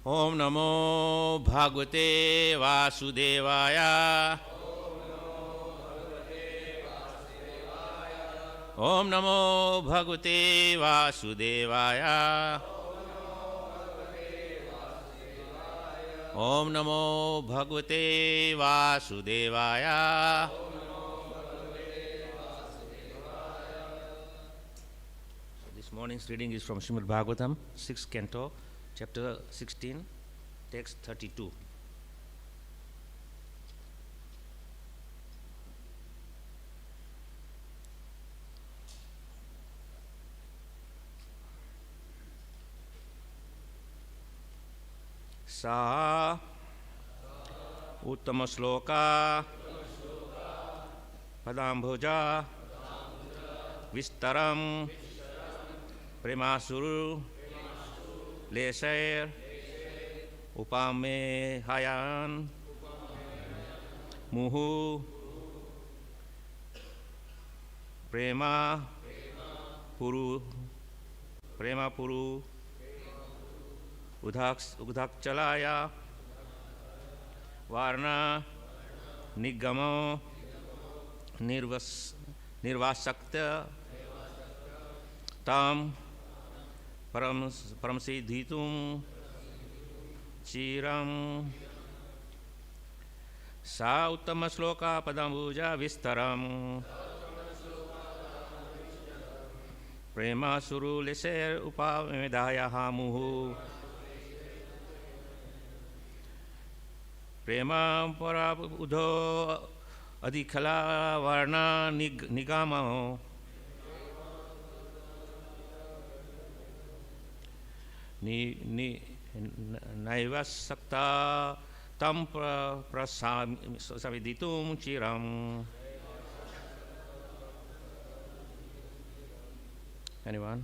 Om Namo Bhagavate Vasudevaya. Om Namo Bhagavate Vasudevaya. Om Namo Bhagavate Vasudevaya. This morning's reading is from Srimad Bhagavatam, 6th canto, chapter 16, text 32. Sa uttama sloka padambhuja vistaram premasuru lesair upame hayan muhu prema puru udhakchalaya varna nigamo nirvasakta tam paramsiddhitum chiram sa uttama sloka padambuja vistaram prema suru leser upamedaya hamuhu prema para udho adhikala varna nigamo naivasakta tam prasaviditum chiram. Anyone?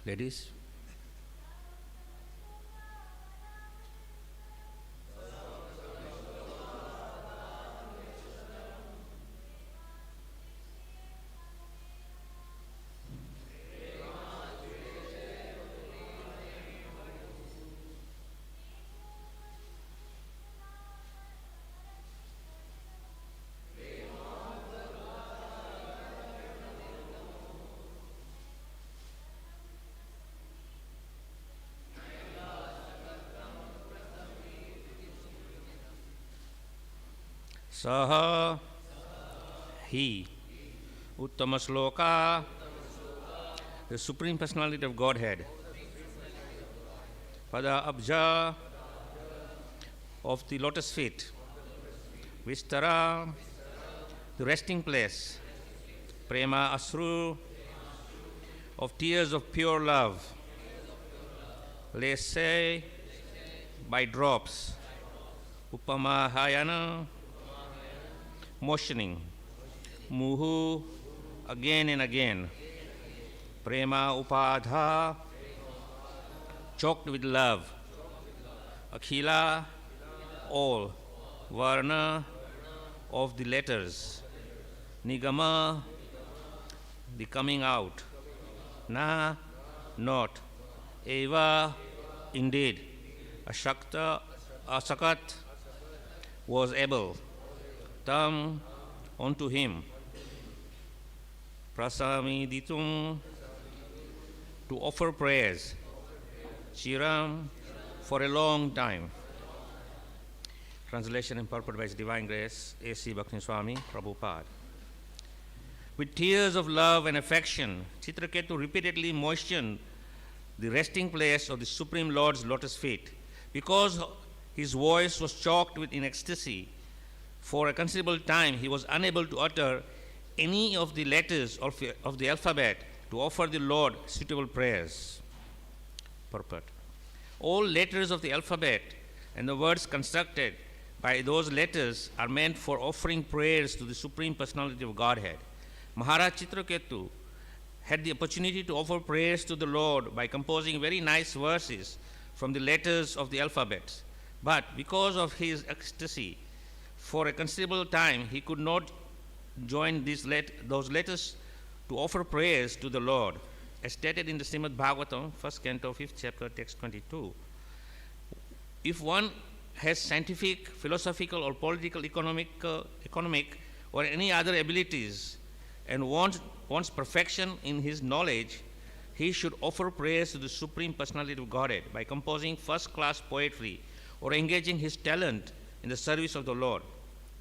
Ladies? Saha he uttama sloka, the Supreme Personality of Godhead, pada abja of the lotus feet, vistara the resting place, prema asru of tears of pure love, lese by drops, upama hayana motioning, muhu again and again, prema upadha choked with love, akhila all, varna of the letters, nigama the coming out, na not, eva indeed, asakat was able, tam unto him, Prasamiditum, to offer prayers. Chiram, for a long time. Translation and purport by His Divine Grace, A.C. Bhakti Swami Prabhupada. With tears of love and affection, Chitraketu repeatedly moistened the resting place of the Supreme Lord's lotus feet. Because his voice was choked with ecstasy, for a considerable time he was unable to utter any of the letters of the alphabet to offer the Lord suitable prayers. Purport. All letters of the alphabet and the words constructed by those letters are meant for offering prayers to the Supreme Personality of Godhead. Maharaj Chitraketu had the opportunity to offer prayers to the Lord by composing very nice verses from the letters of the alphabet. But because of his ecstasy, for a considerable time he could not join those letters to offer prayers to the Lord. As stated in the Srimad Bhagavatam, 1st Canto, 5th chapter, text 22. If one has scientific, philosophical, or political, economic, or any other abilities and wants perfection in his knowledge, he should offer prayers to the Supreme Personality of Godhead by composing first-class poetry or engaging his talent in the service of the Lord.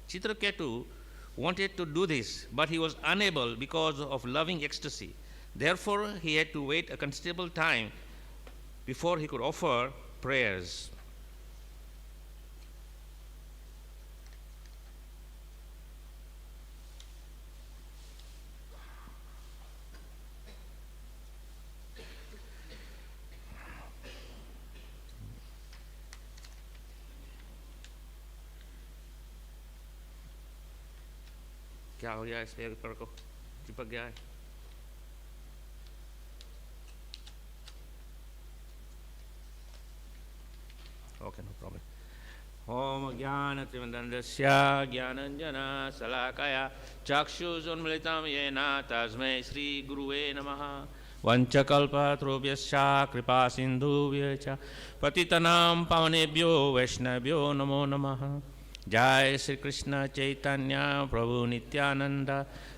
Chitraketu wanted to do this, but he was unable because of loving ecstasy. Therefore, he had to wait a considerable time before he could offer prayers. क्या हो गया इस paper को चिपक गया है okay no problem ओम ज्ञानतिमिरन्धस्य ज्ञानाञ्जना शलाकया चक्षुरुन्मिलितं येन तस्मै श्रीगुरुवे नमः वञ्चकल्पतरुभ्यश्च कृपासिन्धुभ्यश्च पतितानां पावनेभ्यो वैष्णवेभ्यो नमो नमः जय श्री कृष्ण चैतन्य प्रभु नित्यानंद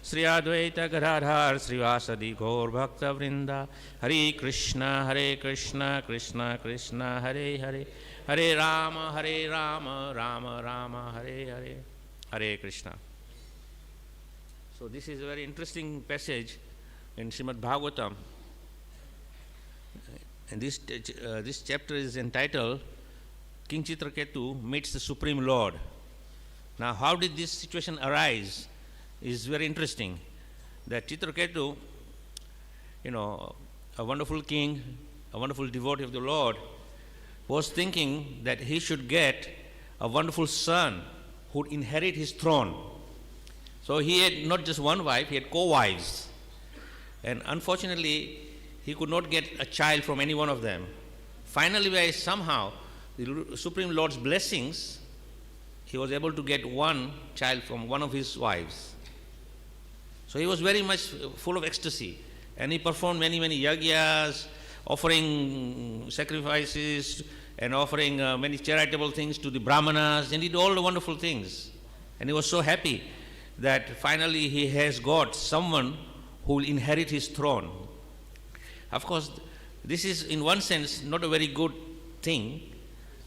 श्री अद्वैत गदाधर श्रीवासदि गौर भक्त वृंद हरे Krishna Krishna Krishna Hare Hare Hare Ram Ram Ram Hare Hare Hare Krishna. So this is a very interesting passage in Srimad Bhagavatam, and this chapter is entitled King Chitraketu meets the Supreme Lord. Now, how did this situation arise is very interesting. That Chitraketu, a wonderful king, a wonderful devotee of the Lord, was thinking that he should get a wonderful son who would inherit his throne. So he had not just one wife, he had co-wives. And unfortunately, he could not get a child from any one of them. Finally, by somehow the Supreme Lord's blessings, he was able to get one child from one of his wives. So he was very much full of ecstasy, and he performed many yagyas, offering sacrifices and offering many charitable things to the brahmanas, and did all the wonderful things. And he was so happy that finally he has got someone who will inherit his throne. Of course, this is in one sense not a very good thing,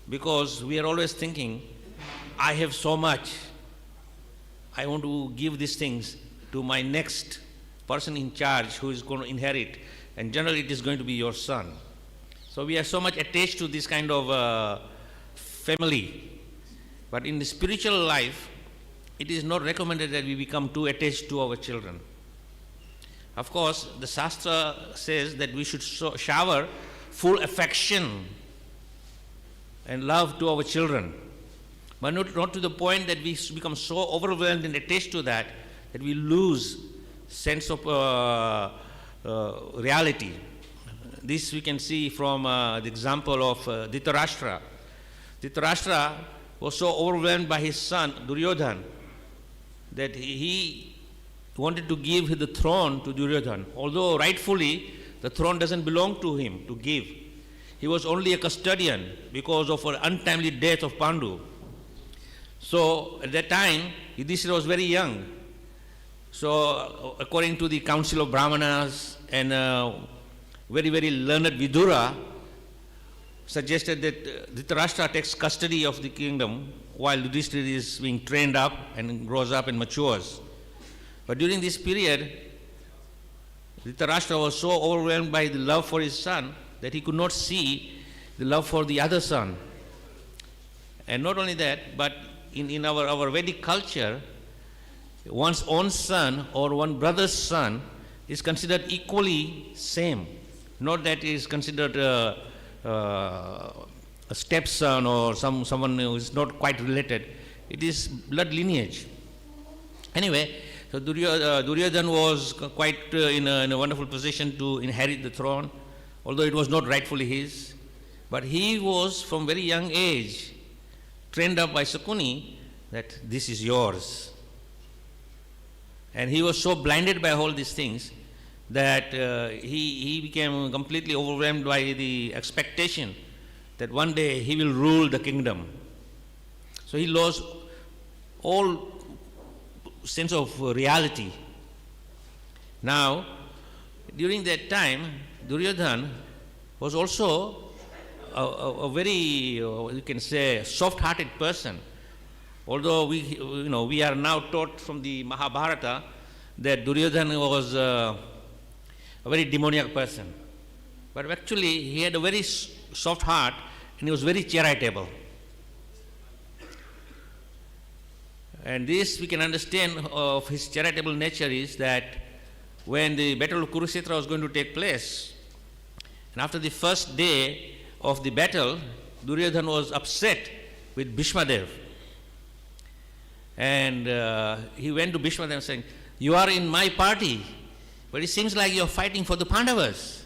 because we are always thinking, I have so much, I want to give these things to my next person in charge who is going to inherit, and generally it is going to be your son. So we are so much attached to this kind of family. But in the spiritual life, it is not recommended that we become too attached to our children. Of course, the Shastra says that we should shower full affection and love to our children, but not to the point that we become so overwhelmed and attached to that we lose sense of reality. This we can see from the example of Dhritarashtra. Dhritarashtra was so overwhelmed by his son Duryodhan that he wanted to give the throne to Duryodhan, although rightfully the throne doesn't belong to him to give. He was only a custodian because of an untimely death of Pandu. So at that time, Yudhishthira was very young, So, according to the council of Brahmanas and very, very learned Vidura, suggested that Dhritarashtra takes custody of the kingdom while Yudhishthira is being trained up and grows up and matures. But during this period, Dhritarashtra was so overwhelmed by the love for his son that he could not see the love for the other son. And not only that, but in our Vedic culture, one's own son or one brother's son is considered equally same. Not that he is considered a stepson or someone who is not quite related. It is blood lineage. Anyway, so Duryodhana was quite in a wonderful position to inherit the throne, although it was not rightfully his. But he was from very young age trained up by Sakuni that this is yours. And he was so blinded by all these things that he became completely overwhelmed by the expectation that one day he will rule the kingdom. So he lost all sense of reality. Now, during that time, Duryodhana was also a very, you can say, soft-hearted person. Although we are now taught from the Mahabharata that Duryodhana was a very demoniac person. But actually, he had a very soft heart and he was very charitable. And this we can understand of his charitable nature is that when the battle of Kurukshetra was going to take place, and after the first day of the battle, Duryodhana was upset with Bhishmadev. And he went to Bhishmadev saying, "You are in my party, but it seems like you are fighting for the Pandavas."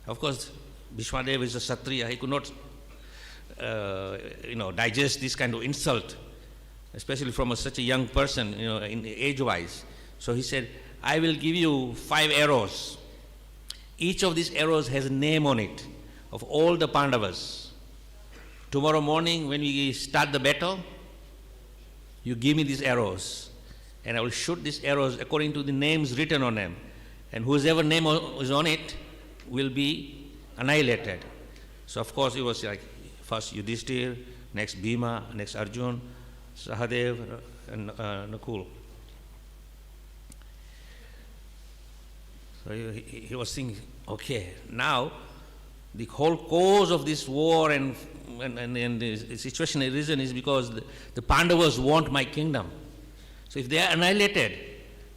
Of course, Bhishmadev is a Kshatriya. He could not digest this kind of insult, especially from such a young person, in age-wise. So he said, "I will give you 5 arrows. Each of these arrows has a name on it of all the Pandavas. Tomorrow morning when we start the battle, you give me these arrows, and I will shoot these arrows according to the names written on them. And whoever name is on it will be annihilated." So of course it was like first Yudhishthira, next Bhima, next Arjun, Sahadev, and Nakul. So he was thinking, okay, now the whole cause of this war and the situation arisen is because the Pandavas want my kingdom. So if they are annihilated,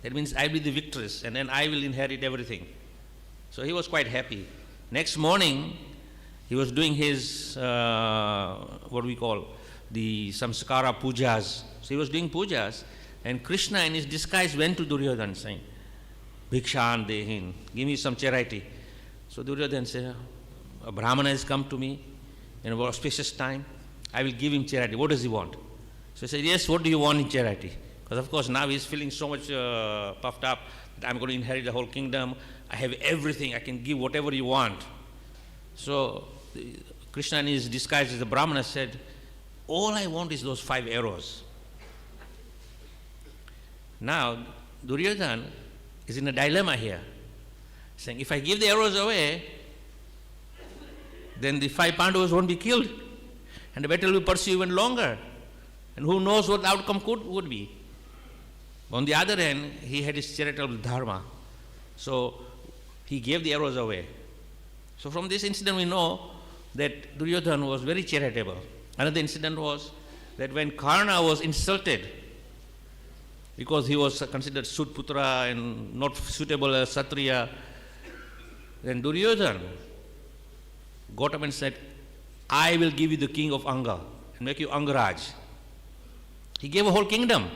that means I will be the victress and then I will inherit everything. So he was quite happy. Next morning, he was doing his, what we call, the samskara pujas. So he was doing pujas, and Krishna in his disguise went to Duryodhana saying, "Bhikshan dehin, give me some charity." So Duryodhana said, "A Brahmana has come to me in a auspicious time. I will give him charity. What does he want?" So he said, "Yes, what do you want in charity?" Because of course now he is feeling so much puffed up that I'm going to inherit the whole kingdom. I have everything. I can give whatever you want. So Krishna in his disguise as a Brahmana said, "All I want is those 5 arrows." Now Duryodhana is in a dilemma here, saying, if I give the arrows away, then the 5 Pandavas won't be killed, and the battle will pursue even longer, and who knows what the outcome would be. On the other hand, he had his charitable dharma, so he gave the arrows away. So from this incident we know that Duryodhana was very charitable. Another incident was that when Karna was insulted because he was considered Sudputra and not suitable as Kshatriya, then Duryodhana got up and said, "I will give you the king of Anga and make you Angaraj." He gave a whole kingdom.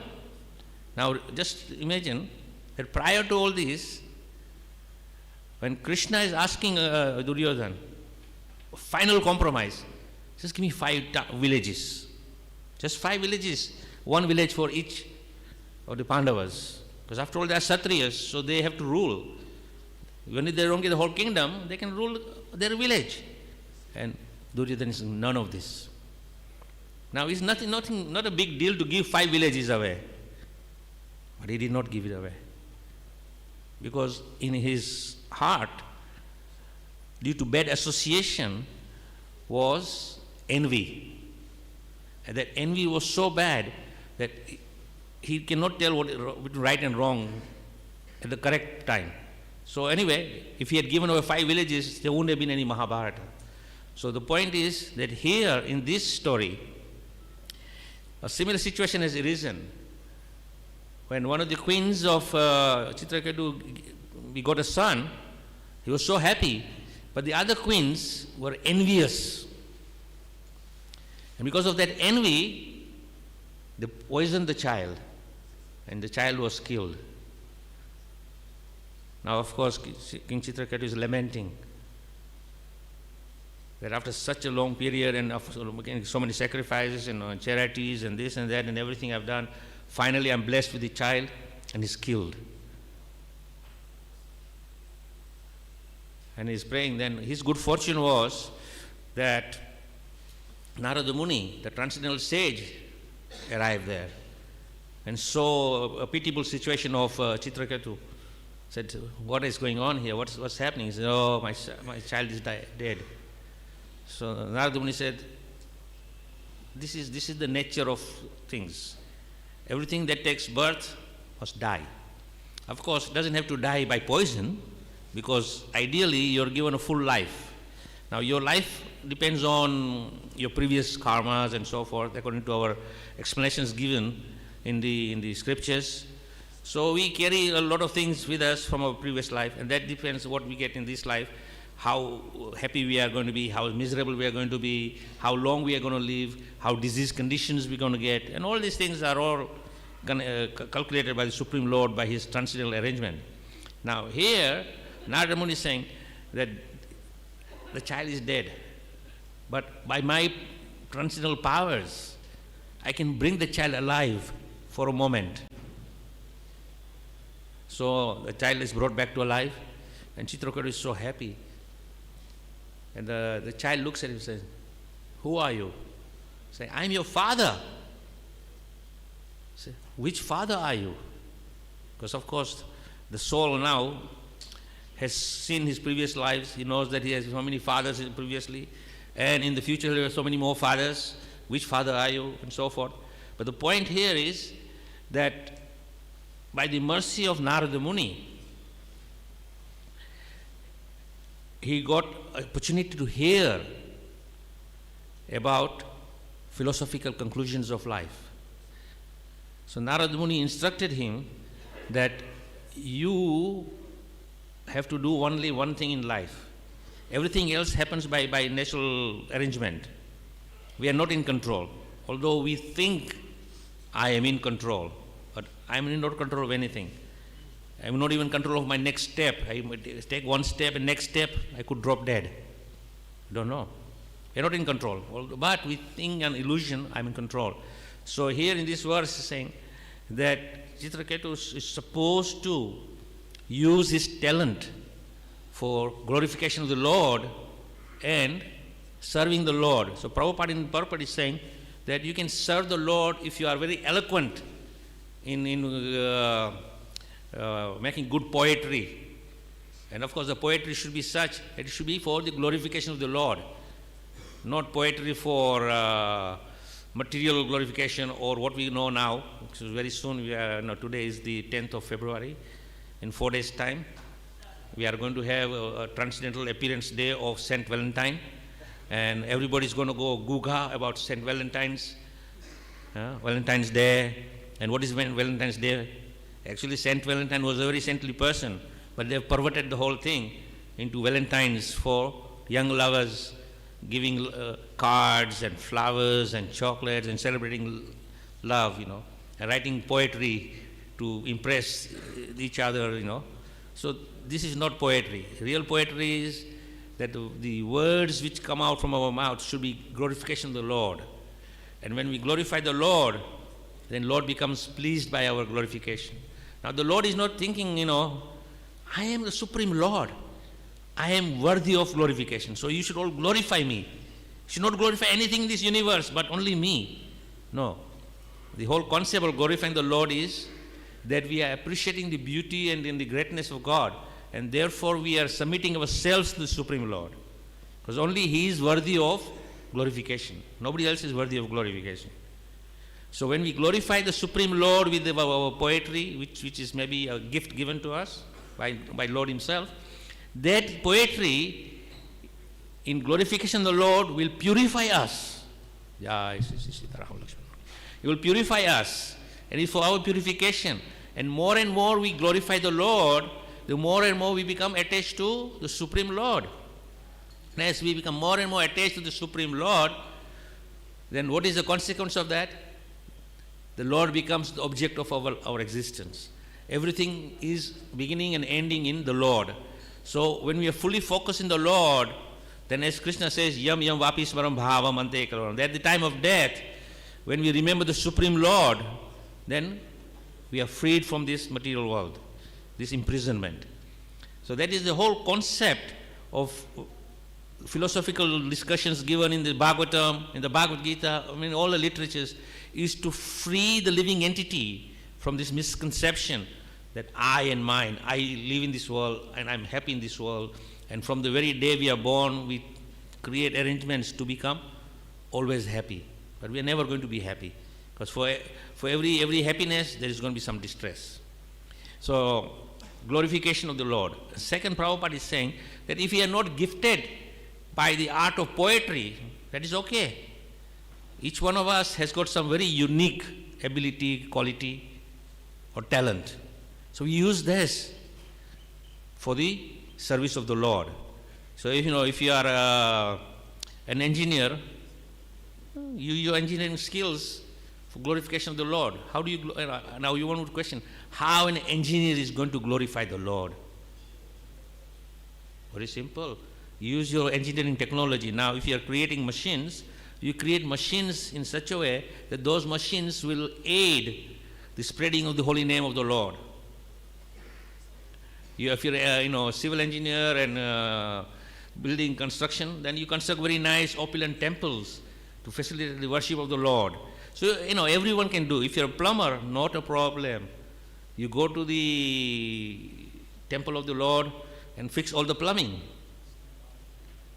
Now just imagine that prior to all this, when Krishna is asking Duryodhana, final compromise, just give me 5 villages. Just 5 villages, 1 village for each of the Pandavas. Because after all they are Kshatriyas, so they have to rule. Even if they don't get the whole kingdom, they can rule their village. And Duryodhana is none of this. Now it's not a big deal to give 5 villages away. But he did not give it away. because in his heart, due to bad association, was envy. And that envy was so bad that he cannot tell what is right and wrong at the correct time. So anyway, if he had given away 5 villages, there wouldn't have been any Mahabharata. So the point is that here in this story, a similar situation has arisen. When one of the queens of Chitraketu, we got a son, he was so happy, but the other queens were envious. And because of that envy, they poisoned the child, and the child was killed. Now, of course, King Chitraketu is lamenting that after such a long period and after so many sacrifices and charities and this and that and everything I've done, finally I'm blessed with the child, and he's killed. And he's praying. Then his good fortune was that Narada Muni, the transcendental sage, arrived there and saw a pitiable situation of Chitraketu. Said, what is going on here? What's happening? He said, oh, my child is dead. So Narada Muni said, this is the nature of things. Everything that takes birth must die. Of course, it doesn't have to die by poison, because ideally you're given a full life. Now your life depends on your previous karmas and so forth, according to our explanations given in the scriptures. So we carry a lot of things with us from our previous life, and that depends what we get in this life, how happy we are going to be, how miserable we are going to be, how long we are going to live, how disease conditions we're going to get, and all these things are all calculated by the Supreme Lord by his transcendental arrangement. Now here, Narada Muni is saying that the child is dead, but by my transcendental powers, I can bring the child alive for a moment. So the child is brought back to life, and Chitraketu is so happy. And the child looks at him and says, who are you? Say, I'm your father. Say, which father are you? Because of course the soul now has seen his previous lives. He knows that he has so many fathers previously, and in the future there are so many more fathers. Which father are you? And so forth. But the point here is that by the mercy of Narada Muni, he got opportunity to hear about philosophical conclusions of life. So Narada Muni instructed him that you have to do only one thing in life. Everything else happens by natural arrangement. We are not in control. Although we think I am in control, but I am in no control of anything. I am not even in control of my next step. I take one step and next step I could drop dead. Don't know. We are not in control. But we think an illusion, I am in control. So here in this verse is saying that Chitraketu is supposed to use his talent for glorification of the Lord and serving the Lord. So Prabhupada in purport is saying that you can serve the Lord if you are very eloquent in making good poetry. And of course the poetry should be such that it should be for the glorification of the Lord, not poetry for material glorification or what we know now, which is very soon. Today is the 10th of February. In 4 days' time, we are going to have a transcendental appearance day of Saint Valentine, and everybody is going to go guga about Saint Valentine's Day. And what is Valentine's Day? Actually, Saint Valentine was a very saintly person, but they have perverted the whole thing into Valentines for young lovers, giving cards and flowers and chocolates and celebrating love, and writing poetry to impress each other, So this is not poetry. Real poetry is that the words which come out from our mouth should be glorification of the Lord. And when we glorify the Lord, then Lord becomes pleased by our glorification. Now the Lord is not thinking, I am the Supreme Lord. I am worthy of glorification. So you should all glorify me. You should not glorify anything in this universe, but only me. No. The whole concept of glorifying the Lord is that we are appreciating the beauty and in the greatness of God, and therefore we are submitting ourselves to the Supreme Lord. Because only He is worthy of glorification. Nobody else is worthy of glorification. So when we glorify the Supreme Lord with our poetry, which is maybe a gift given to us by Lord Himself, that poetry in glorification of the Lord will purify us. It will purify us, and it's for our purification. And more we glorify the Lord, the more and more we become attached to the Supreme Lord. And as we become more and more attached to the Supreme Lord, then what is the consequence of that? The Lord becomes the object of our existence. Everything is beginning and ending in the Lord. So when we are fully focused in the Lord, then as Krishna says, yam yam vapi smaram bhavam ante kalam. At the time of death, when we remember the Supreme Lord, then we are freed from this material world, this imprisonment. So that is the whole concept of philosophical discussions given in the Bhagavatam, in the Bhagavad Gita, all the literatures, is to free the living entity from this misconception that I and mine, I live in this world and I'm happy in this world, and from the very day we are born, we create arrangements to become always happy. But we are never going to be happy, because for every happiness, there is going to be some distress. So, glorification of the Lord. Second, Prabhupada is saying that if we are not gifted by the art of poetry, that is okay. Each one of us has got some very unique ability, quality, or talent. So we use this for the service of the Lord. So if you are an engineer, you use your engineering skills for glorification of the Lord. How do you now you want to question how an engineer is going to glorify the Lord? Very simple. Use your engineering technology. Now if you are creating machines, you create machines in such a way that those machines will aid the spreading of the holy name of the Lord. If you're a civil engineer and building construction, then you construct very nice opulent temples to facilitate the worship of the Lord. So everyone can do. If you're a plumber, not a problem. You go to the temple of the Lord and fix all the plumbing.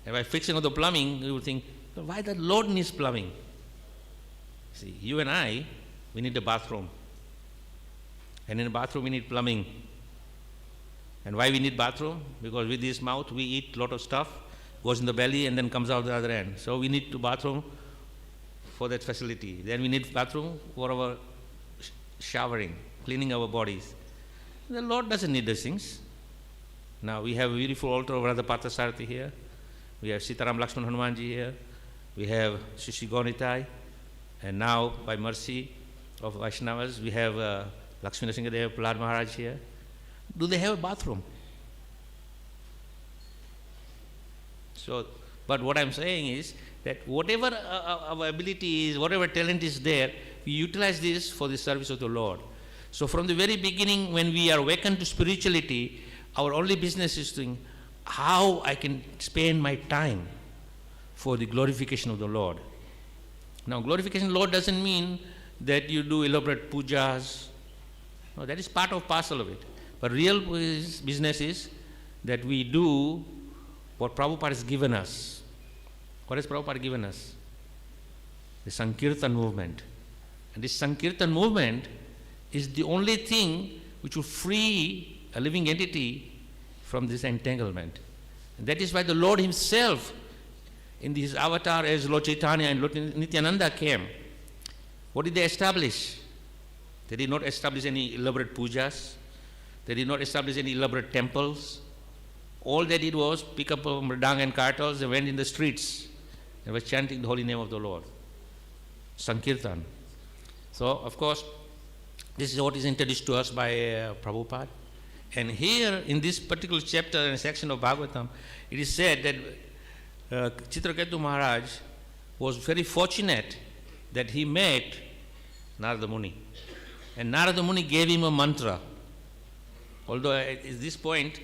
And by fixing all the plumbing, you will think, why the Lord needs plumbing? See, you and I, we need a bathroom. And in a bathroom we need plumbing. And why we need bathroom? Because with this mouth we eat a lot of stuff, goes in the belly and then comes out the other end. So we need to bathroom for that facility. Then we need bathroom for our showering, cleaning our bodies. The Lord doesn't need those things. Now we have a beautiful altar of Radha Parthasarathi here. We have Sitaram Lakshman Hanumanji here. We have Shishi Gaunitai. And now, by mercy of Vaishnavas, we have Lakshmi Narasimha Prahlad Maharaj here. Do they have a bathroom? So, but what I'm saying is that whatever our ability is, whatever talent is there, we utilize this for the service of the Lord. So from the very beginning, when we are awakened to spirituality, our only business is to think how I can spend my time for the glorification of the Lord. Now, glorification of the Lord doesn't mean that you do elaborate pujas. No, that is part of parcel of it. But real business is that we do what Prabhupada has given us. What has Prabhupada given us? The Sankirtan movement. And this Sankirtan movement is the only thing which will free a living entity from this entanglement. And that is why the Lord Himself, in his avatar as Lord Chaitanya and Lord Nityananda came, what did they establish? They did not establish any elaborate pujas. They did not establish any elaborate temples. All they did was pick up mridang and kartals and went in the streets and was chanting the holy name of the Lord. Sankirtan. So, of course, this is what is introduced to us by Prabhupada. And here, in this particular chapter and section of Bhagavatam, it is said that Chitraketu Maharaj was very fortunate that he met Narada Muni. And Narada Muni gave him a mantra. Although at this point,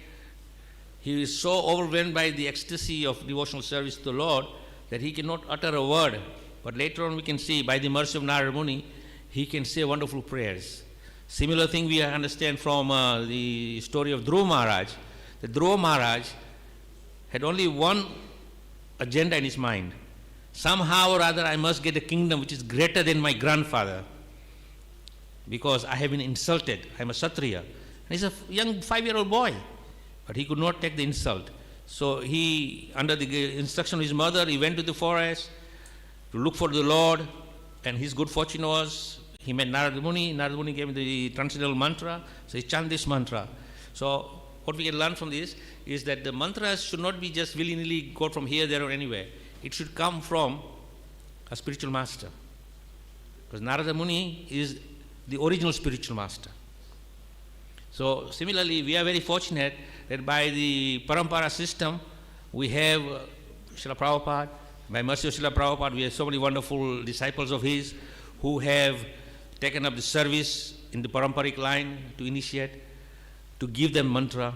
he is so overwhelmed by the ecstasy of devotional service to the Lord that he cannot utter a word. But later on we can see, by the mercy of Narada Muni, he can say wonderful prayers. Similar thing we understand from the story of Dhruva Maharaj. That Dhruva Maharaj had only one agenda in his mind. Somehow or other I must get a kingdom which is greater than my grandfather, because I have been insulted. I am a Kshatriya. And he's a young 5-year-old boy, but he could not take the insult. So he, under the instruction of his mother, he went to the forest to look for the Lord, and his good fortune was he met Narada Muni. Narada Muni gave him the transcendental mantra, so he chanted this mantra. So what we can learn from this is that the mantras should not be just willy-nilly got from here, there or anywhere. It should come from a spiritual master, because Narada Muni is the original spiritual master. So similarly, we are very fortunate that by the parampara system, we have Srila Prabhupada. By mercy of Srila Prabhupada, we have so many wonderful disciples of his who have taken up the service in the paramparic line to initiate, to give them mantra.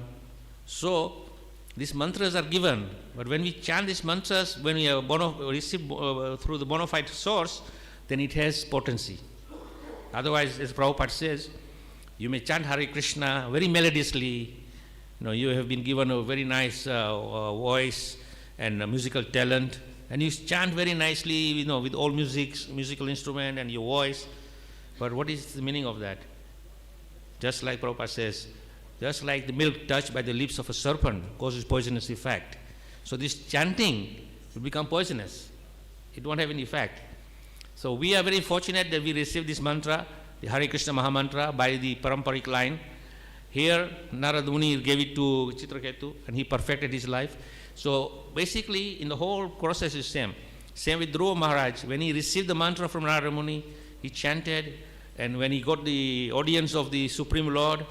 So these mantras are given, but when we chant these mantras, when we have received through the bona fide source, then it has potency. Otherwise, as Prabhupada says, you may chant Hare Krishna very melodiously. You have been given a very nice voice and musical talent, and you chant very nicely, with all musical instrument and your voice. But what is the meaning of that? Just like Prabhupada says, just like the milk touched by the lips of a serpent causes poisonous effect. So this chanting will become poisonous. It won't have any effect. So we are very fortunate that we received this mantra, the Hare Krishna Maha Mantra, by the paramparic line. Here, Narada Muni gave it to Chitraketu, and he perfected his life. So basically, in the whole process is same. Same with Dhruva Maharaj. When he received the mantra from Narada Muni, he chanted, and when he got the audience of the Supreme Lord,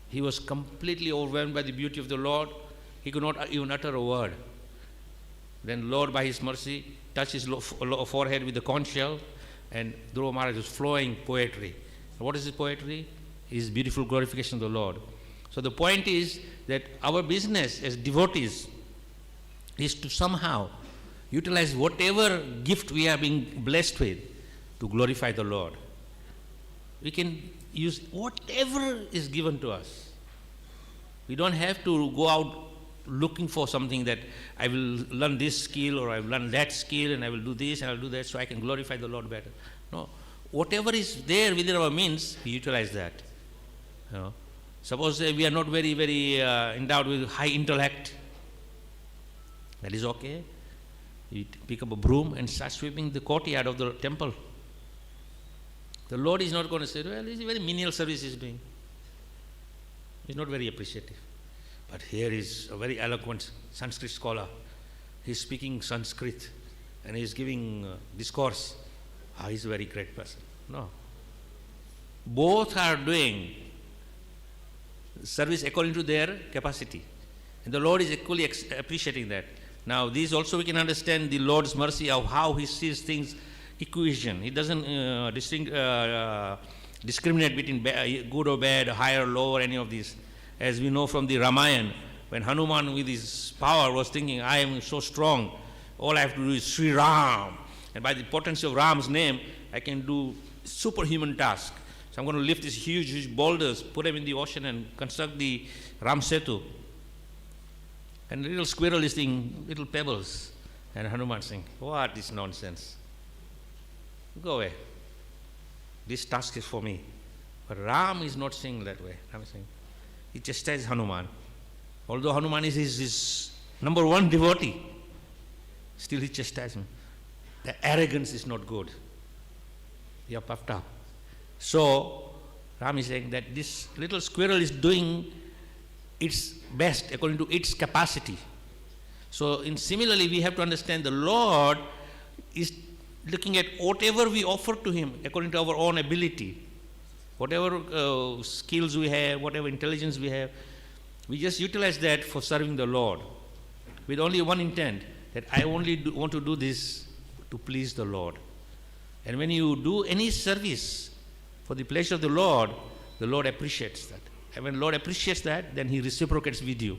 he was completely overwhelmed by the beauty of the Lord. He could not even utter a word. Then Lord, by his mercy, touched his forehead with the conch shell, and Dhruva Maharaj was flowing poetry. And what is this poetry? Is beautiful glorification of the Lord. So the point is that our business as devotees is to somehow utilize whatever gift we are being blessed with to glorify the Lord. We can use whatever is given to us. We don't have to go out looking for something that I will learn this skill or I will learn that skill and I will do this and I will do that so I can glorify the Lord better. No. Whatever is there within our means, we utilize that. Suppose we are not very, very endowed with high intellect. That is okay. You pick up a broom and start sweeping the courtyard of the temple. The Lord is not going to say, well, this is a very menial service he's doing. He's not very appreciative. But here is a very eloquent Sanskrit scholar. He's speaking Sanskrit and he's giving discourse. He's a very great person. No. Both are doing service according to their capacity. And the Lord is equally appreciating that. Now, these also we can understand the Lord's mercy of how he sees things, equation. He doesn't discriminate between good or bad, higher or lower, any of these. As we know from the Ramayana, when Hanuman with his power was thinking, I am so strong, all I have to do is Sri Ram. And by the potency of Ram's name, I can do superhuman task. So I'm going to lift these huge, huge boulders, put them in the ocean and construct the Ram Setu. And the little squirrel is saying little pebbles. And Hanuman saying, what is nonsense? Go away. This task is for me. But Ram is not saying that way. Ram is saying, he chastises Hanuman. Although Hanuman is his number one devotee, still he chastises him. The arrogance is not good. You are puffed up. So, Ram is saying that this little squirrel is doing its best according to its capacity. So, similarly, we have to understand the Lord is looking at whatever we offer to Him according to our own ability. Whatever skills we have, whatever intelligence we have, we just utilize that for serving the Lord with only one intent, that I only want to do this to please the Lord. And when you do any service for the pleasure of the Lord appreciates that. And when the Lord appreciates that, then He reciprocates with you.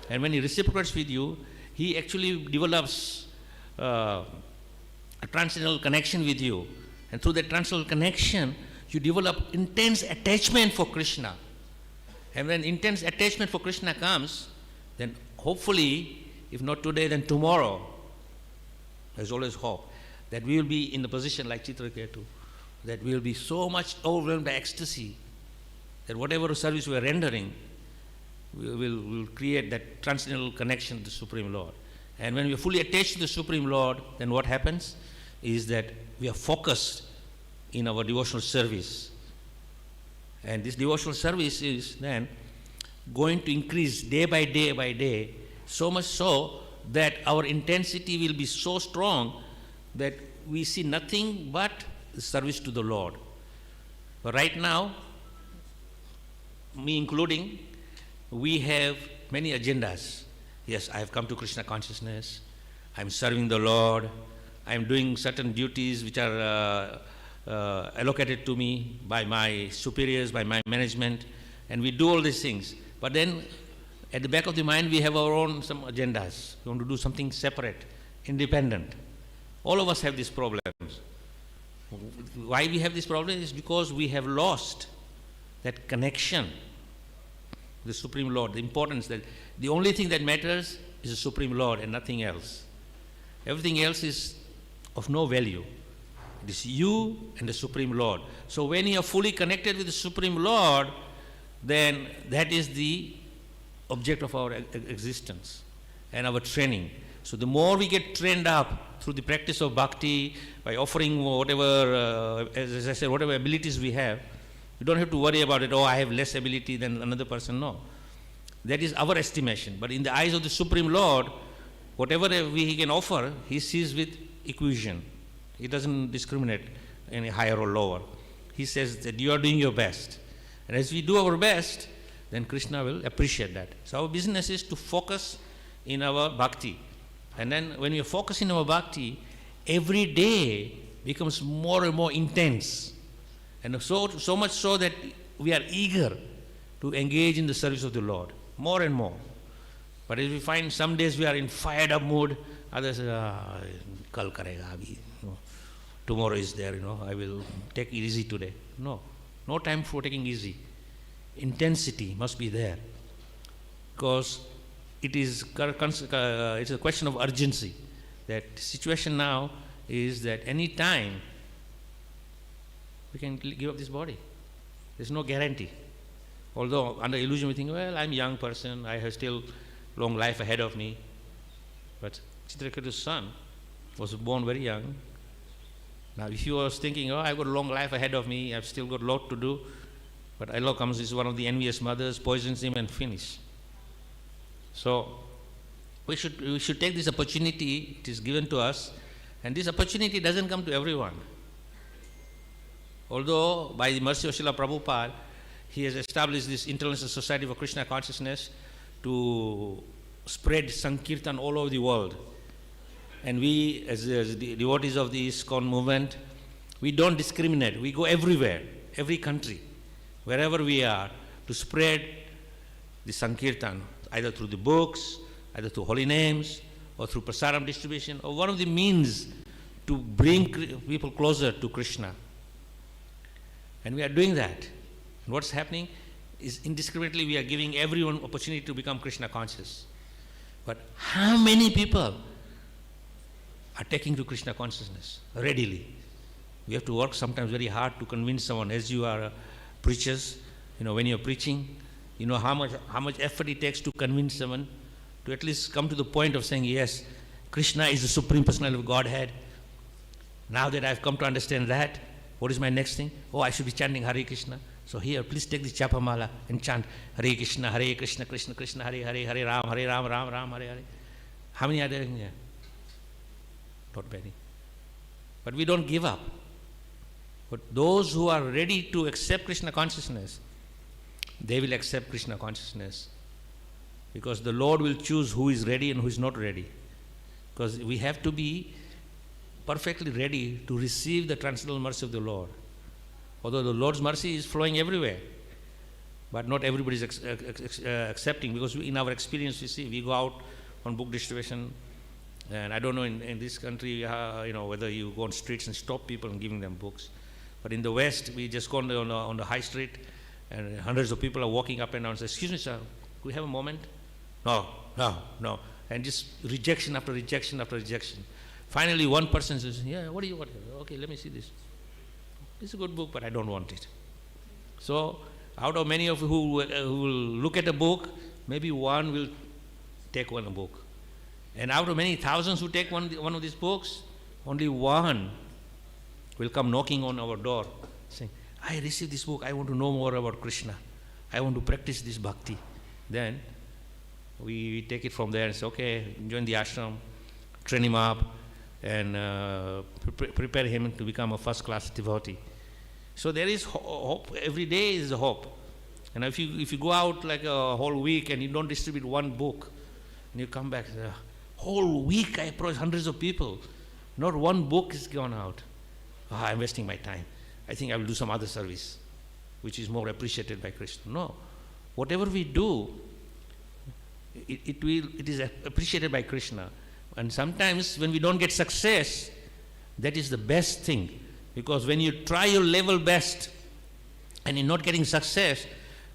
And when He reciprocates with you, He actually develops a transcendental connection with you. And through that transcendental connection, you develop intense attachment for Krishna. And when intense attachment for Krishna comes, then hopefully, if not today, then tomorrow, there's always hope that we will be in the position like Chitraketu, that we will be so much overwhelmed by ecstasy that whatever service we are rendering, we will create that transcendental connection to the Supreme Lord. And when we are fully attached to the Supreme Lord, then what happens is that we are focused in our devotional service. And this devotional service is then going to increase day by day, so much so that our intensity will be so strong that we see nothing but the service to the Lord. But right now, me including, we have many agendas. Yes, I have come to Krishna consciousness, I'm serving the Lord, I'm doing certain duties which are allocated to me by my superiors, by my management, and we do all these things. But then at the back of the mind we have our own some agendas. We want to do something separate, independent. All of us have these problems. Why we have this problem is because we have lost that connection with the Supreme Lord, the importance that the only thing that matters is the Supreme Lord and nothing else. Everything else is of no value. It is you and the Supreme Lord. So when you are fully connected with the Supreme Lord, then that is the object of our existence and our training. So the more we get trained up through the practice of bhakti, by offering whatever, as I said, whatever abilities we have, you don't have to worry about it, oh, I have less ability than another person. No. That is our estimation. But in the eyes of the Supreme Lord, whatever he can offer, he sees with equation. He doesn't discriminate any higher or lower. He says that you are doing your best. And as we do our best, then Krishna will appreciate that. So our business is to focus in our bhakti. And then when we focus in our bhakti, every day becomes more and more intense. And so much so that we are eager to engage in the service of the Lord, more and more. But as we find some days we are in fired up mood, others say, kal karega abhi. Tomorrow is there, I will take it easy today. No time for taking easy. Intensity must be there, because it's a question of urgency. That situation now is that any time we can give up this body. There's no guarantee. Although under illusion we think, well, I'm a young person, I have still long life ahead of me. But Chitraketu's son was born very young. Now if he was thinking, I've got a long life ahead of me, I've still got a lot to do, but Allah comes, is one of the envious mothers, poisons him and finish. So we should take this opportunity, it is given to us, and this opportunity doesn't come to everyone. Although by the mercy of Srila Prabhupada, he has established this International Society for Krishna Consciousness to spread Sankirtan all over the world. And we, as the devotees of the ISKCON movement, we don't discriminate. We go everywhere, every country, wherever we are, to spread the Sankirtan, either through the books, either through holy names, or through prasaram distribution, or one of the means to bring people closer to Krishna. And we are doing that. And what's happening is indiscriminately we are giving everyone opportunity to become Krishna conscious. But how many people are taking to Krishna consciousness readily? We have to work sometimes very hard to convince someone. As you are preachers, when you are preaching, how much effort it takes to convince someone to at least come to the point of saying, yes, Krishna is the Supreme Personality of Godhead. Now that I've come to understand that, what is my next thing? I should be chanting Hare Krishna. So here, please take the Chapamala and chant Hare Krishna, Krishna Krishna, Hare Hare, Hare Ram, Ram Ram, Hare Hare. How many are there in here? Not many. But we don't give up. But those who are ready to accept Krishna consciousness, they will accept Krishna consciousness. Because the Lord will choose who is ready and who is not ready. Because we have to be perfectly ready to receive the transcendental mercy of the Lord. Although the Lord's mercy is flowing everywhere, but not everybody is accepting, because in our experience we go out on book distribution, and I don't know in this country whether you go on streets and stop people and giving them books, But in the West, we just go on the high street, and hundreds of people are walking up and down and say, "Excuse me, sir, could we have a moment?" No, no, no. And just rejection after rejection after rejection. Finally, one person says, "Yeah, what do you want?" "Okay, let me see this. It's a good book, but I don't want it." So, out of many of you who will look at a book, maybe one will take one book. And out of many thousands who take one of these books, only one will come knocking on our door saying, "I received this book, I want to know more about Krishna. I want to practice this bhakti." Then we take it from there and say, "Okay, join the ashram, train him up, and prepare him to become a first-class devotee." So there is hope. Every day is a hope. And if you go out like a whole week and you don't distribute one book, and you come back, whole week I approach hundreds of people, not one book is gone out. I'm wasting my time. I think I will do some other service, which is more appreciated by Krishna. No, whatever we do, it is appreciated by Krishna. And sometimes when we don't get success, that is the best thing. Because when you try your level best and you're not getting success,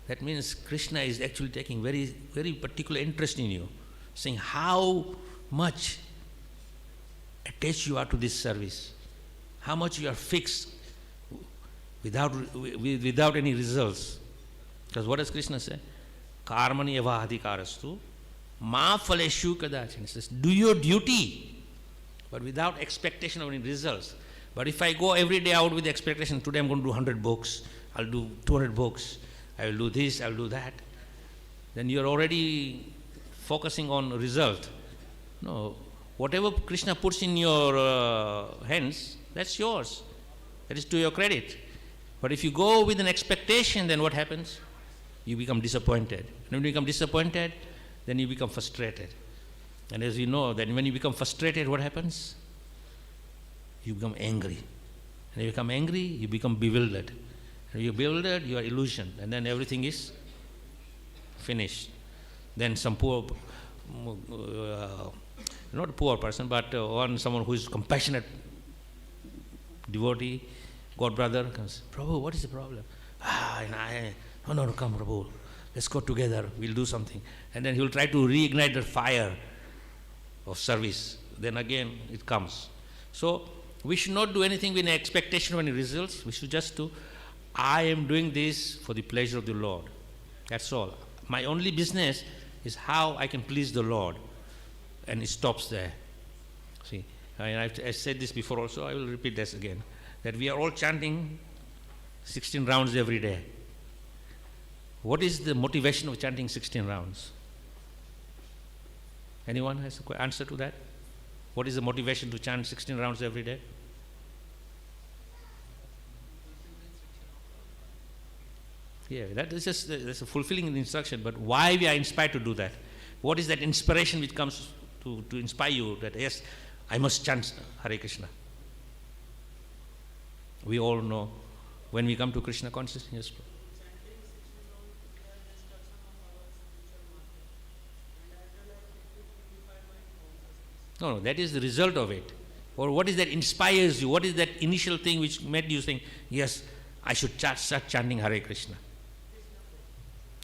that means Krishna is actually taking very, very particular interest in you, saying how much attached you are to this service, how much you are fixed without any results. Because what does Krishna say? Karmani eva adhikarastu ma phaleshu kadachan. He says, do your duty, but without expectation of any results. But if I go every day out with the expectation, today I'm going to do 100 books, I'll do 200 books, I will do this, I'll do that, then you're already focusing on result. No, whatever Krishna puts in your hands, that's yours. That is to your credit. But if you go with an expectation, then what happens? You become disappointed. And when you become disappointed, then you become frustrated. And as you know, that when you become frustrated, what happens? You become angry. And when you become angry, you become bewildered. And you're bewildered, you are illusioned. And then everything is finished. Then some poor, not a poor person, but someone who is compassionate devotee, God brother, comes, "Prabhu, what is the problem?" No, come Prabhu, let's go together, we'll do something. And then he will try to reignite the fire of service. Then again it comes. So we should not do anything with an expectation of any results. We should just do, I am doing this for the pleasure of the Lord. That's all. My only business is how I can please the Lord. And it stops there. See, I said this before also, I will repeat this again, that we are all chanting 16 rounds every day. What is the motivation of chanting 16 rounds? Anyone has an answer to that? What is the motivation to chant 16 rounds every day? Yeah, that is just that's a fulfilling instruction, but why we are inspired to do that? What is that inspiration which comes to inspire you that, yes, I must chant Hare Krishna? We all know when we come to Krishna Consciousness. No, that is the result of it. Or what is that inspires you? What is that initial thing which made you think, yes, I should start chanting Hare Krishna?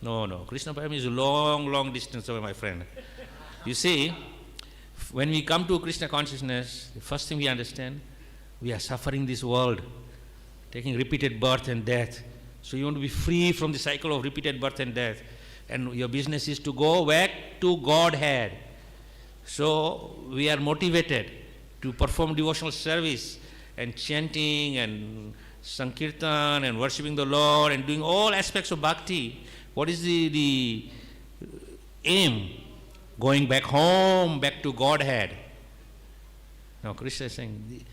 No, Krishna Prem is a long distance away, my friend. You see, when we come to Krishna Consciousness, the first thing we understand, we are suffering this world, taking repeated birth and death. So you want to be free from the cycle of repeated birth and death. And your business is to go back to Godhead. So we are motivated to perform devotional service and chanting and Sankirtan and worshipping the Lord and doing all aspects of bhakti. What is the aim? Going back home, back to Godhead. Now Krishna is saying,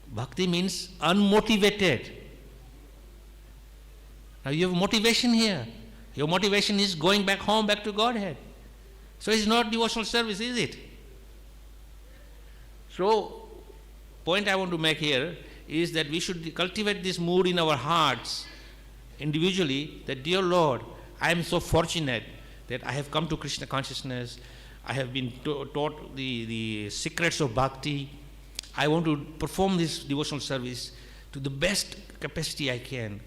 bhakti means unmotivated. Now you have motivation here. Your motivation is going back home, back to Godhead. So it's not devotional service, is it? So, point I want to make here is that we should cultivate this mood in our hearts individually, that, dear Lord, I am so fortunate that I have come to Krishna Consciousness. I have been taught the secrets of bhakti. I want to perform this devotional service. to the best capacity I can.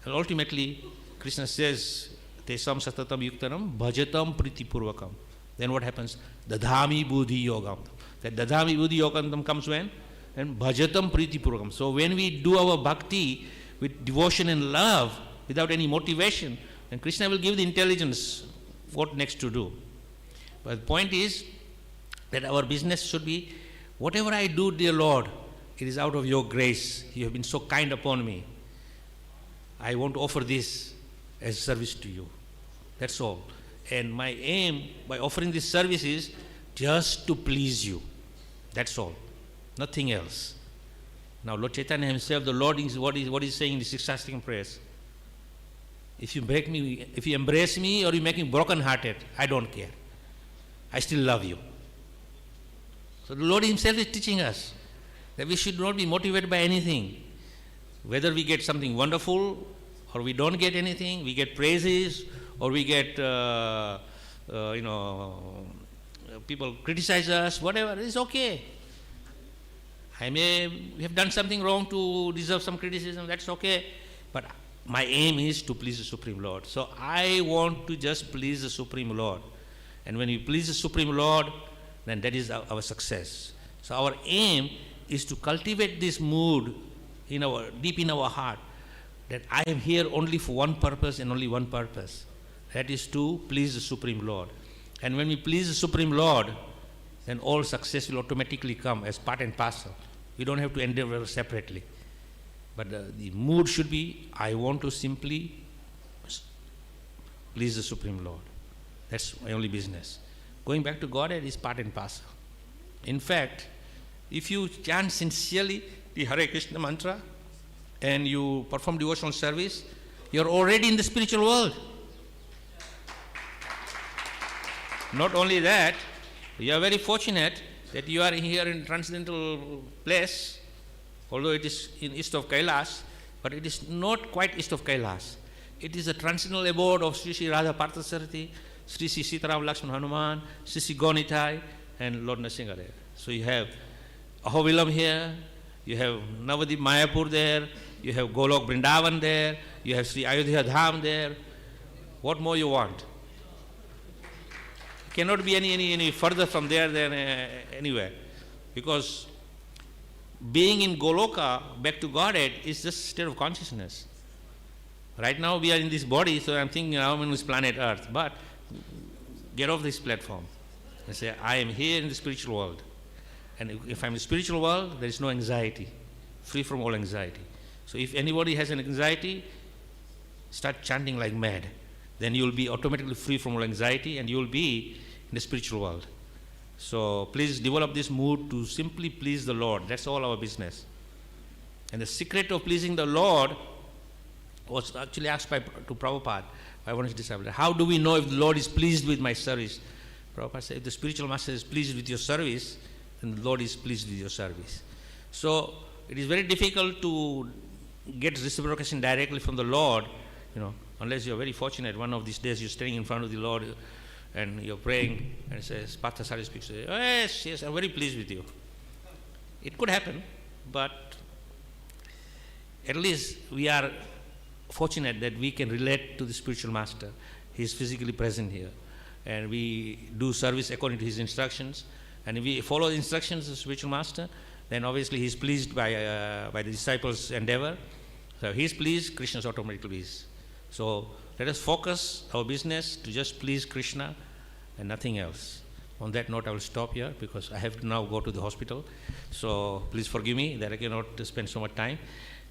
And ultimately, Krishna says, Tesam satatam yuktanam bhajatam pritipurvakam. Then what happens? Dadhami buddhi yogam. That dadhami buddhi yogam comes when? And bhajatam pritipurvakam. So when we do our bhakti with devotion and love, without any motivation, then Krishna will give the intelligence what next to do. But the point is that our business should be, whatever I do, dear Lord, it is out of your grace. You have been so kind upon me. I want to offer this as service to you. That's all. And my aim by offering this service is just to please you. That's all. Nothing else. Now Lord Chaitanya himself, the Lord is what is saying in the Sixth prayers. If you break me, if you embrace me or you make me broken hearted, I don't care. I still love you. So the Lord himself is teaching us that we should not be motivated by anything. Whether we get something wonderful or we don't get anything, we get praises or we get, people criticize us, whatever, it's okay. I may have done something wrong to deserve some criticism, that's okay. But my aim is to please the Supreme Lord. So I want to just please the Supreme Lord. And when we please the Supreme Lord, then that is our success. So our aim is to cultivate this mood deep in our heart, that I am here only for one purpose and only one purpose. That is to please the Supreme Lord. And when we please the Supreme Lord, then all success will automatically come as part and parcel. We don't have to endeavor separately. But the mood should be, I want to simply please the Supreme Lord. That's my only business. Going back to Godhead is part and parcel. In fact, if you chant sincerely the Hare Krishna mantra and you perform devotional service, you're already in the spiritual world. Not only that, you are very fortunate that you are here in transcendental place, although it is in east of Kailas, but it is not quite east of Kailas. It is a transcendental abode of Sri Sri Radha Parthasarathi, Sri Sri Sitaram Lakshman Hanuman, Sri Sri Gonitai, and Lord Nrsimhadev. So you have Ahobilam here, you have Navadip Mayapur there, you have Golok Vrindavan there, you have Sri Ayodhya Dham there. What more you want? Cannot be any further from there than anywhere. Because being in Goloka, back to Godhead, is just state of consciousness. Right now we are in this body, so I'm thinking I'm on this planet Earth. But get off this platform and say, I am here in the spiritual world. And if I'm in the spiritual world, there is no anxiety, free from all anxiety. So if anybody has an anxiety, start chanting like mad. Then you will be automatically free from all anxiety and you will be in the spiritual world. So please develop this mood to simply please the Lord. That's all our business. And the secret of pleasing the Lord was actually asked to Prabhupada by one of his disciples. How do we know if the Lord is pleased with my service? Prabhupada said, if the spiritual master is pleased with your service, then the Lord is pleased with your service. So it is very difficult to get reciprocation directly from the Lord, unless you're very fortunate. One of these days you're standing in front of the Lord and you're praying and it says, Parthasarathi speaks, oh, yes, I'm very pleased with you. It could happen, but at least we are fortunate that we can relate to the spiritual master. He is physically present here. And we do service according to his instructions. And if we follow the instructions of the spiritual master, then obviously he is pleased by the disciples' endeavor. So he is pleased, Krishna is automatically pleased. So let us focus our business to just please Krishna and nothing else. On that note, I will stop here because I have to now go to the hospital. So please forgive me that I cannot spend so much time.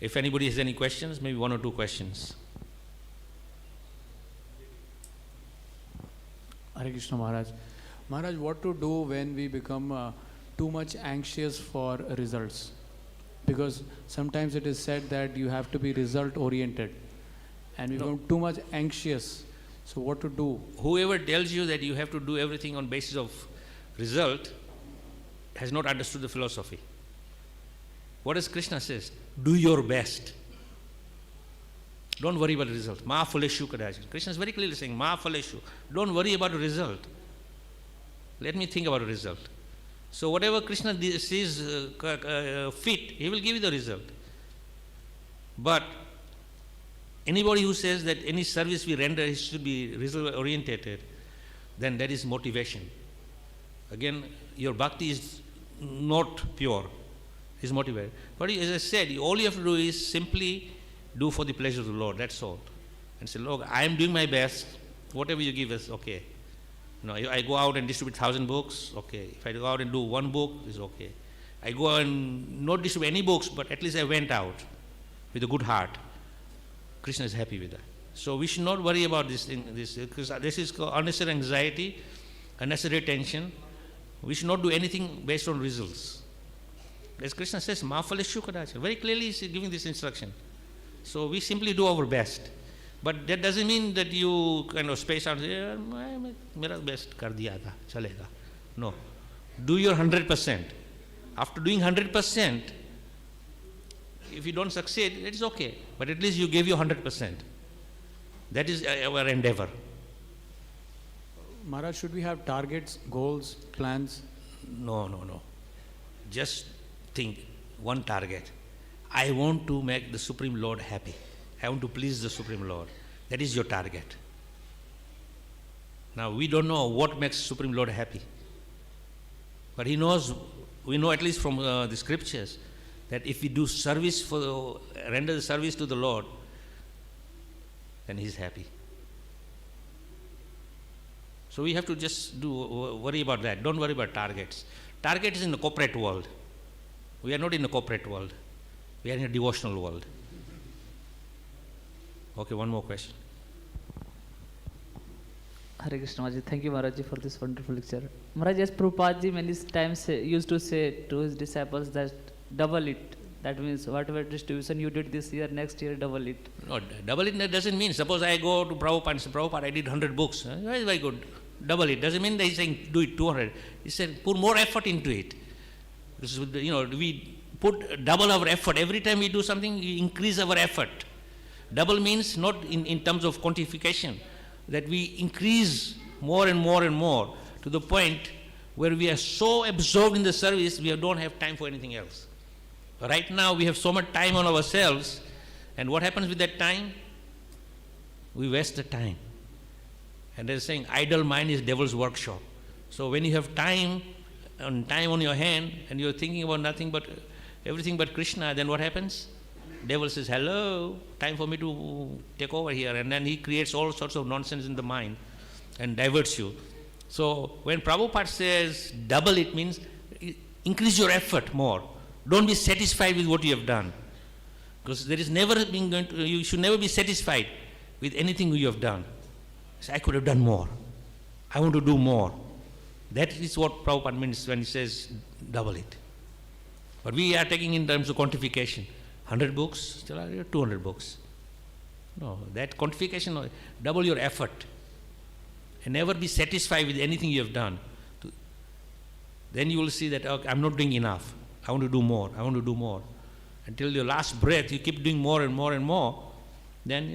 If anybody has any questions, maybe one or two questions. Hare Krishna Maharaj. Maharaj, what to do when we become too much anxious for results? Because sometimes it is said that you have to be result oriented and we become too much anxious. So what to do? Whoever tells you that you have to do everything on basis of result has not understood the philosophy. What does Krishna says? Do your best. Don't worry about the result. Ma phaleshu kadachan. Krishna is very clearly saying, Ma phaleshu. Don't worry about the result. Let me think about the result. So whatever Krishna sees fit, he will give you the result. But anybody who says that any service we render it should be result orientated, then that is motivation. Again, your bhakti is not pure, is motivated. But as I said, all you have to do is simply do for the pleasure of the Lord, that's all. And say, look, I am doing my best, whatever you give us, okay. No, I go out and distribute 1,000 books, okay. If I go out and do one book, it's okay. I go and not distribute any books, but at least I went out with a good heart. Krishna is happy with that. So we should not worry about this thing, because this is called unnecessary anxiety, unnecessary tension. We should not do anything based on results. As Krishna says, Mafaleshu Kadacha. Very clearly he is giving this instruction. So we simply do our best. But that doesn't mean that you kind of space out and say, mera best kar diya tha, chalega. No. Do your 100%. After doing 100%, if you don't succeed, it is okay. But at least you gave your 100%. That is our endeavor. Maharaj, should we have targets, goals, plans? No. Just think, one target. I want to make the Supreme Lord happy. I want to please the Supreme Lord. That is your target. Now, we don't know what makes Supreme Lord happy. But He knows, we know at least from the scriptures, that if we do service render the service to the Lord, then He is happy. So we have to just worry about that. Don't worry about targets. Target is in the corporate world. We are not in the corporate world. We are in a devotional world. Okay, one more question. Hare Krishna Maharaj, thank you Maharaj for this wonderful lecture. Maharaj, as Prabhupada many times used to say to his disciples that double it. That means whatever distribution you did this year, next year double it. No, double it doesn't mean, suppose I go to Prabhupada and say, Prabhupada, I did 100 books. Very, very good. Double it. Doesn't mean that he's saying do it 200. He said put more effort into it. Because, we put double our effort. Every time we do something, we increase our effort. Double means not in terms of quantification, that we increase more and more and more to the point where we are so absorbed in the service, we don't have time for anything else. Right now, we have so much time on ourselves, and what happens with that time? We waste the time. And they're saying, idle mind is devil's workshop. So when you have time on your hand, and you're thinking about nothing but everything but Krishna, then what happens? Devil says, hello, time for me to take over here. And then he creates all sorts of nonsense in the mind and diverts you. So when Prabhupada says double, it means increase your effort more. Don't be satisfied with what you have done. Because there is never you should never be satisfied with anything you have done. Say, I could have done more. I want to do more. That is what Prabhupada means when he says double it. But we are taking in terms of quantification. 100 books, 200 books. No, that quantification, double your effort. And never be satisfied with anything you have done. Then you will see that, okay, I'm not doing enough. I want to do more. I want to do more. Until your last breath, you keep doing more and more and more. Then